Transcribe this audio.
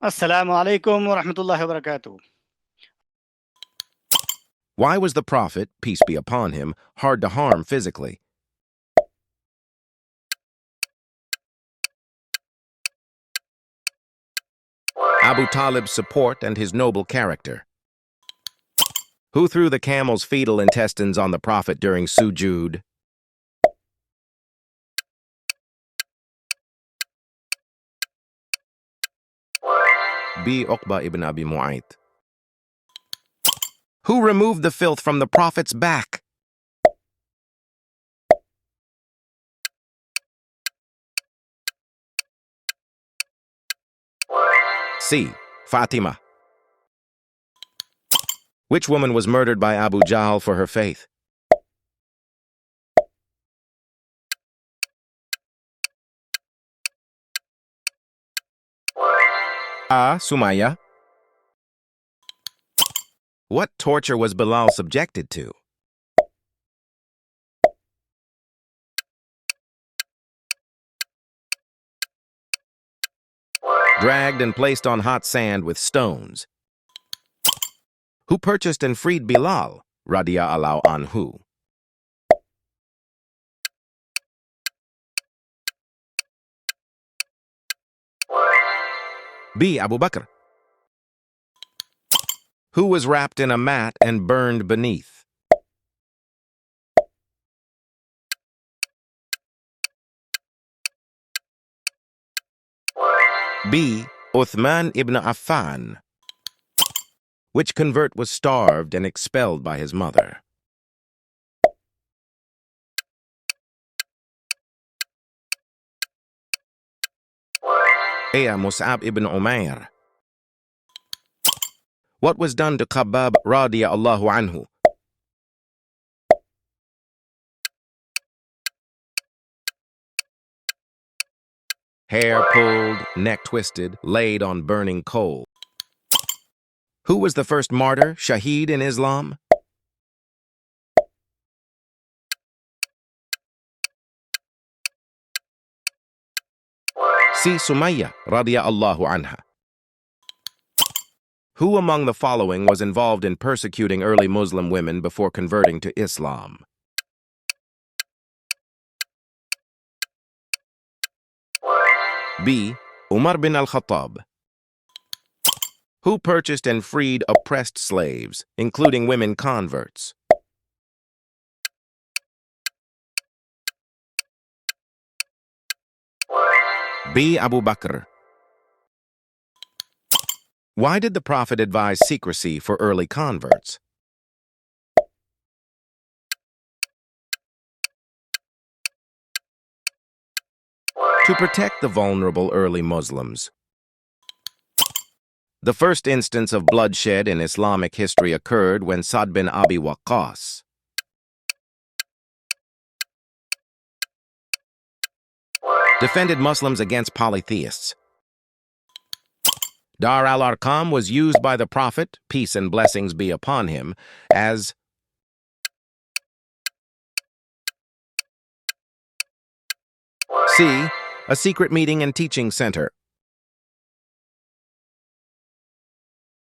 Assalamu alaikum wa rahmatullahi wa barakatuh. Why was the Prophet, peace be upon him, hard to harm physically? Abu Talib's support and his noble character. Who threw the camel's fetal intestines on the Prophet during sujood? B. Uqba ibn Abi Mu'ayt. Who removed the filth from the Prophet's back? C. Fatima. Which woman was murdered by Abu Jahl for her faith? A. Sumayya. What torture was Bilal subjected to? Dragged and placed on hot sand with stones. Who purchased and freed Bilal, radiyallahu anhu? B. Abu Bakr. Who was wrapped in a mat and burned beneath? B. Uthman ibn Affan. Which convert was starved and expelled by his mother? A. Mus'ab ibn Umair. What was done to Khabbab radiyallahu anhu? Hair pulled, neck twisted, laid on burning coal. Who was the first martyr, shaheed in Islam? C. Sumayya radiyallahu anha. Who among the following was involved in persecuting early Muslim women before converting to Islam? B. Umar bin al-Khattab. Who purchased and freed oppressed slaves, including women converts? B. Abu Bakr. Why did the Prophet advise secrecy for early converts? To protect the vulnerable early Muslims. The first instance of bloodshed in Islamic history occurred when Sa'd bin Abi Waqqas defended Muslims against polytheists. Dar al-Arqam was used by the Prophet, peace and blessings be upon him, as C. A secret meeting and teaching center.